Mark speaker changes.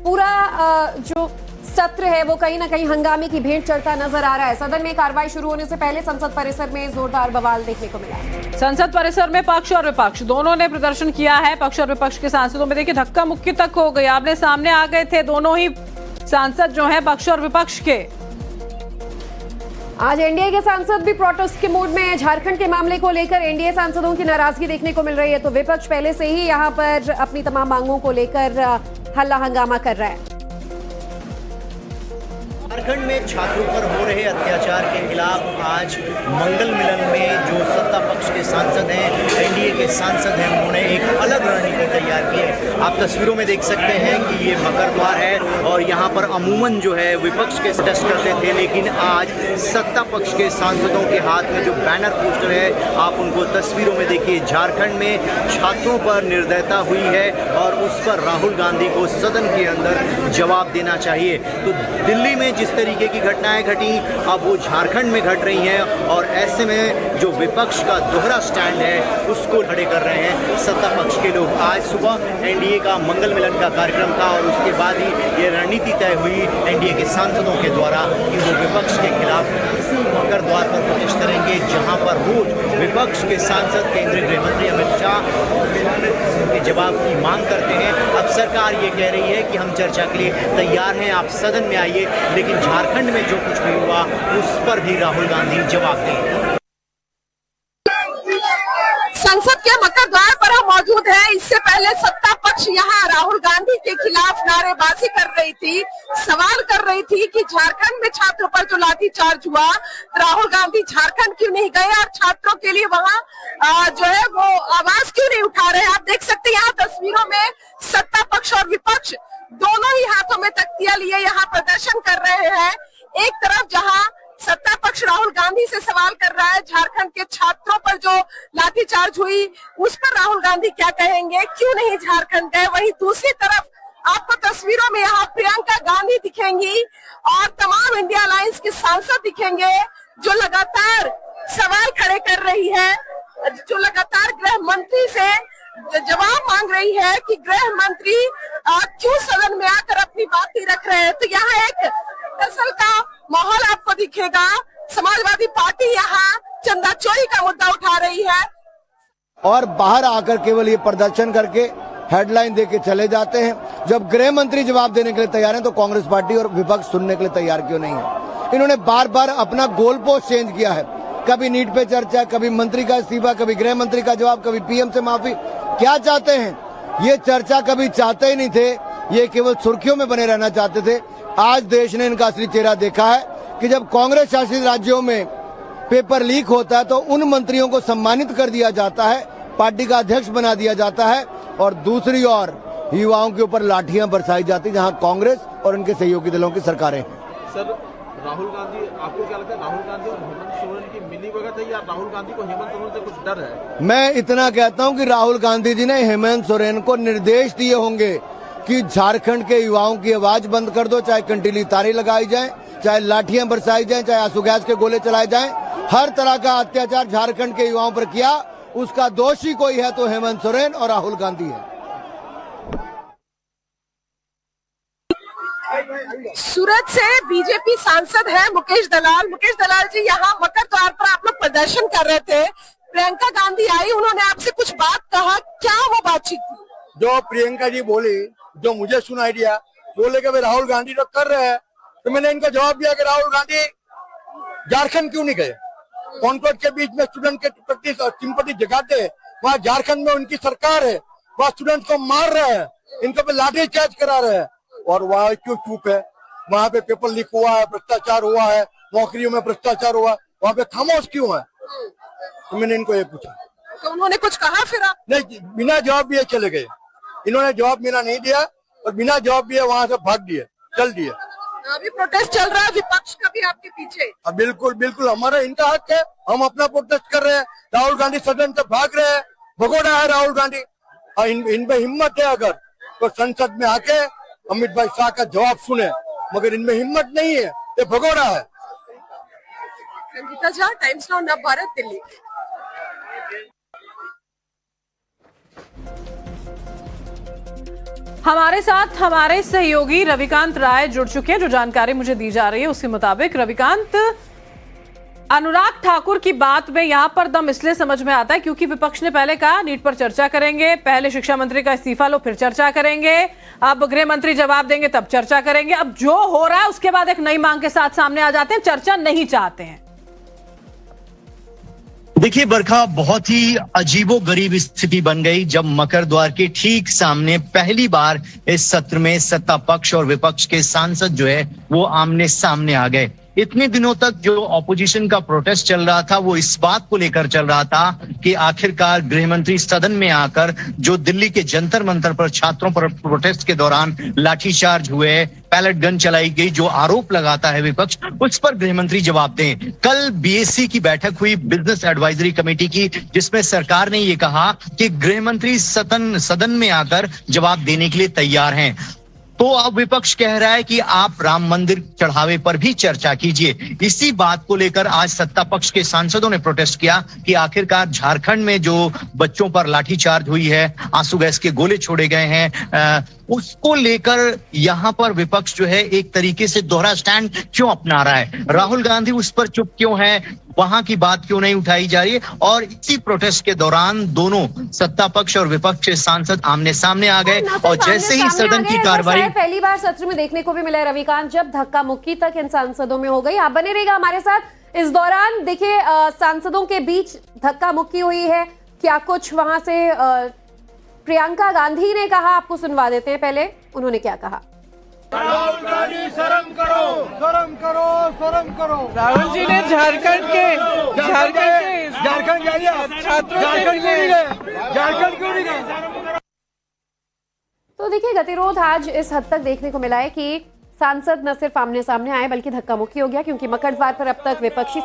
Speaker 1: पूरा जो सत्र है वो कहीं ना कहीं हंगामे की भेंट चढ़ता नजर आ रहा है। सदन में कार्रवाई शुरू होने से पहले संसद परिसर में जोरदार बवाल देखने को मिला।
Speaker 2: संसद परिसर में पक्ष और विपक्ष दोनों ने प्रदर्शन किया है। पक्ष और विपक्ष के सांसदों में देखिए धक्का मुक्की तक हो गई। आपने सामने आ गए थे दोनों ही सांसद जो हैं पक्ष और विपक्ष के।
Speaker 1: आज एनडीए के सांसद भी प्रोटेस्ट के मूड में है। झारखंड के मामले को लेकर एनडीए सांसदों की नाराजगी देखने को मिल रही है, तो विपक्ष पहले से ही यहां पर अपनी तमाम मांगों को लेकर हल्ला हंगामा कर रहा है।
Speaker 3: झारखंड में छात्रों पर हो रहे अत्याचार के खिलाफ आज मंगल मिलन में जो सत्ता पक्ष के सांसद हैं, एनडीए के सांसद हैं, उन्होंने एक अलग रणनीति तैयार की है। आप तस्वीरों में देख सकते हैं कि ये मकर द्वार है और यहाँ पर अमूमन जो है विपक्ष के प्रोटेस्ट करते थे, लेकिन आज सत्ता पक्ष के सांसदों के हाथ में जो बैनर पोस्टर है, आप उनको तस्वीरों में देखिए। झारखंड में छात्रों पर निर्दयता हुई है और उस पर राहुल गांधी को सदन के अंदर जवाब देना चाहिए। तो दिल्ली में जिस तरीके की घटनाएं घटी अब वो झारखंड में घट रही हैं और ऐसे में जो विपक्ष का दोहरा स्टैंड है उसको खड़े कर रहे हैं सत्ता पक्ष के लोग। आज सुबह एनडीए का मंगल मिलन का कार्यक्रम था और उसके बाद ही ये रणनीति तय हुई एनडीए के सांसदों के द्वारा कि वो विपक्ष के खिलाफ इसी मकर द्वार पर प्रोटेस्ट करेंगे, जहां पर रोज विपक्ष के सांसद केंद्रीय गृह मंत्री अमित शाह के जवाब की मांग करते हैं। अब सरकार ये कह रही है कि हम चर्चा के लिए तैयार हैं, आप सदन में आइए, लेकिन झारखंड में जो कुछ भी हुआ उस पर भी राहुल गांधी जवाब दें।
Speaker 4: संसद के मकर द्वार पर हम मौजूद हैं। इससे पहले सत्ता पक्ष यहाँ राहुल गांधी के खिलाफ नारेबाजी कर रही थी, सवाल कर रही थी कि झारखंड में छात्रों पर जो लाठीचार्ज हुआ, राहुल गांधी झारखंड क्यों नहीं गए और छात्रों के लिए वहाँ जो है वो आवाज क्यों नहीं उठा रहे। आप देख सकते हैं यहाँ तस्वीरों में सत्ता पक्ष और विपक्ष दोनों ही हाथों में तख्तियां लिए यहाँ प्रदर्शन कर रहे हैं। एक तरफ जहाँ सत्ता पक्ष राहुल गांधी से सवाल कर रहा है, झारखंड के छात्रों पर जो लाठीचार्ज हुई उस पर राहुल गांधी क्या कहेंगे, क्यों नहीं झारखंड गए। वहीं दूसरी तरफ आपको तस्वीरों में यहाँ प्रियंका गांधी दिखेंगी और तमाम इंडिया अलायंस के सांसद दिखेंगे जो लगातार सवाल खड़े कर रही है, जो लगातार गृह मंत्री से जवाब मांग रही है कि गृह मंत्री क्यों सदन में आकर अपनी बात नहीं रख रहे हैं। तो यहाँ एक फसल का माहौल आपको दिखेगा। समाजवादी पार्टी यहाँ चंदा चोरी का मुद्दा उठा रही है
Speaker 5: और बाहर आकर केवल ये प्रदर्शन करके हेडलाइन देके चले जाते हैं। जब गृह मंत्री जवाब देने के लिए तैयार हैं तो कांग्रेस पार्टी और विपक्ष सुनने के लिए तैयार क्यों नहीं है। इन्होंने बार बार अपना गोल पोस्ट चेंज किया है, कभी नीट पे चर्चा, कभी मंत्री का इस्तीफा, कभी गृह मंत्री का जवाब, कभी पीएम से माफी। क्या चाहते हैं? ये चर्चा कभी चाहते ही नहीं थे, ये केवल सुर्खियों में बने रहना चाहते थे। आज देश ने इनका असली चेहरा देखा है कि जब कांग्रेस शासित राज्यों में पेपर लीक होता है तो उन मंत्रियों को सम्मानित कर दिया जाता है, पार्टी का अध्यक्ष बना दिया जाता है और दूसरी ओर युवाओं के ऊपर लाठियां बरसाई जाती जहां कांग्रेस और उनके सहयोगी दलों की सरकारें हैं।
Speaker 6: सर, राहुल गांधी, आपको क्या लगता है राहुल गांधी और हेमंत सोरेन की मिलीभगत है या राहुल गांधी को हेमंत सोरेन से कुछ डर है? मैं
Speaker 5: इतना कहता हूं कि राहुल गांधी जी ने हेमंत सोरेन को निर्देश दिए होंगे कि झारखंड के युवाओं की आवाज बंद कर दो, चाहे कंटीली तारे लगाई जाए, चाहे लाठियां बरसाई जाए, चाहे आंसू गैस के गोले चलाए जाएं। हर तरह का अत्याचार झारखंड के युवाओं पर किया, उसका दोषी कोई है तो हेमंत सोरेन और राहुल गांधी है।
Speaker 4: सूरत से बीजेपी सांसद है मुकेश दलाल। मुकेश दलाल जी, यहाँ मकर द्वार पर आप लोग प्रदर्शन कर रहे थे, प्रियंका गांधी आई, उन्होंने आपसे कुछ बात कहा, क्या वो बातचीत थी?
Speaker 7: जो प्रियंका जी बोली, जो मुझे सुनाई दिया, बोले कि भाई राहुल गांधी तो कर रहे हैं, तो मैंने इनको जवाब दिया कि राहुल गांधी झारखंड क्यों नहीं गए। कॉन्फ्रेंस के बीच में स्टूडेंट के प्रति सिंपैथी जगाते, वहाँ झारखंड में उनकी सरकार है, वहाँ स्टूडेंट को मार रहे हैं, इनको पे लाठी चार्ज करा रहे हैं और वहाँ क्यों चुप है। वहाँ पे पेपर लीक हुआ है, भ्रष्टाचार हुआ है, नौकरियों में भ्रष्टाचार हुआ, वहाँ पे खामोश क्यों है। तो मैंने इनको ये पूछा
Speaker 4: तो उन्होंने कुछ कहा फिर आप?
Speaker 7: नहीं, बिना जवाब दिए चले गए। इन्होंने जवाब मेरा नहीं दिया और बिना जवाब दिए वहाँ से भाग दिए, चल दिए।
Speaker 4: अभी प्रोटेस्ट चल रहा है, विपक्ष का भी आपके पीछे?
Speaker 7: बिल्कुल बिल्कुल, हमारा इनका हक है, हम अपना प्रोटेस्ट कर रहे हैं। राहुल गांधी सदन से भाग रहे हैं, भगोड़ा है राहुल गांधी। इनमें हिम्मत है अगर तो संसद में आके अमित भाई शाह का जवाब सुने, मगर इनमें हिम्मत नहीं है, ये भगोड़ा है।
Speaker 4: Sangeeta Jha, times now Navbharat, Delhi.
Speaker 2: हमारे साथ हमारे सहयोगी रविकांत राय जुड़ चुके हैं। जो जानकारी मुझे दी जा रही है उसके मुताबिक रविकांत, अनुराग ठाकुर की बात में यहां पर दम इसलिए समझ में आता है क्योंकि विपक्ष ने पहले कहा नीट पर चर्चा करेंगे, पहले शिक्षा मंत्री का इस्तीफा लो फिर चर्चा करेंगे, अब गृह मंत्री जवाब देंगे तब चर्चा करेंगे। अब जो हो रहा है उसके बाद एक नई मांग के साथ सामने आ जाते हैं, चर्चा नहीं चाहते हैं।
Speaker 3: देखिए बरखा, बहुत ही अजीबोगरीब स्थिति बन गई जब मकर द्वार के ठीक सामने पहली बार इस सत्र में सत्ता पक्ष और विपक्ष के सांसद जो है वो आमने सामने आ गए। इतने दिनों तक जो ऑपोजिशन का प्रोटेस्ट चल रहा था वो इस बात को लेकर चल रहा था कि आखिरकार गृह मंत्री सदन में आकर जो दिल्ली के जंतर मंतर पर छात्रों पर प्रोटेस्ट के दौरान लाठीचार्ज हुए, पैलेट गन चलाई गई, जो आरोप लगाता है विपक्ष, उस पर गृह मंत्री जवाब दें। कल बीएससी की बैठक हुई बिजनेस एडवाइजरी कमेटी की, जिसमें सरकार ने ये कहा कि गृह मंत्री सदन में आकर जवाब देने के लिए तैयार हैं। तो अब विपक्ष कह रहा है कि आप राम मंदिर चढ़ावे पर भी चर्चा कीजिए। इसी बात को लेकर आज सत्ता पक्ष के सांसदों ने प्रोटेस्ट किया कि आखिरकार झारखंड में जो बच्चों पर लाठीचार्ज हुई है, आंसू गैस के गोले छोड़े गए हैं, उसको लेकर यहाँ पर विपक्ष जो है एक तरीके से दोहरा स्टैंड क्यों अपना रहा है। राहुल गांधी उस पर चुप क्यों है, वहां की बात क्यों नहीं उठाई जा रही है। और इसी प्रोटेस्ट के दौरान दोनों सत्ता पक्ष और विपक्ष के सांसद आमने सामने आ गए और जैसे ही सदन की कार्रवाई
Speaker 1: पहली बार सत्र में देखने को भी मिला है रविकांत, जब धक्का मुक्की तक इन सांसदों में हो गई। आप बने रहिएगा हमारे साथ। इस दौरान देखिए सांसदों के बीच धक्का मुक्की हुई है, क्या कुछ वहां से प्रियंका गांधी ने कहा, आपको सुनवा देते हैं। पहले उन्होंने क्या कहा।
Speaker 7: राहुल गांधी शर्म करो, शर्म करो, शर्म करो।
Speaker 8: राहुल जी ने झारखंड जाइए, छात्रों झारखंड क्यों नहीं गए।
Speaker 1: तो देखिए गतिरोध आज इस हद तक देखने को मिला है कि सांसद न सिर्फ आमने सामने आए बल्कि धक्का मुक्की हो गया, क्योंकि मकर द्वार पर अब तक विपक्षी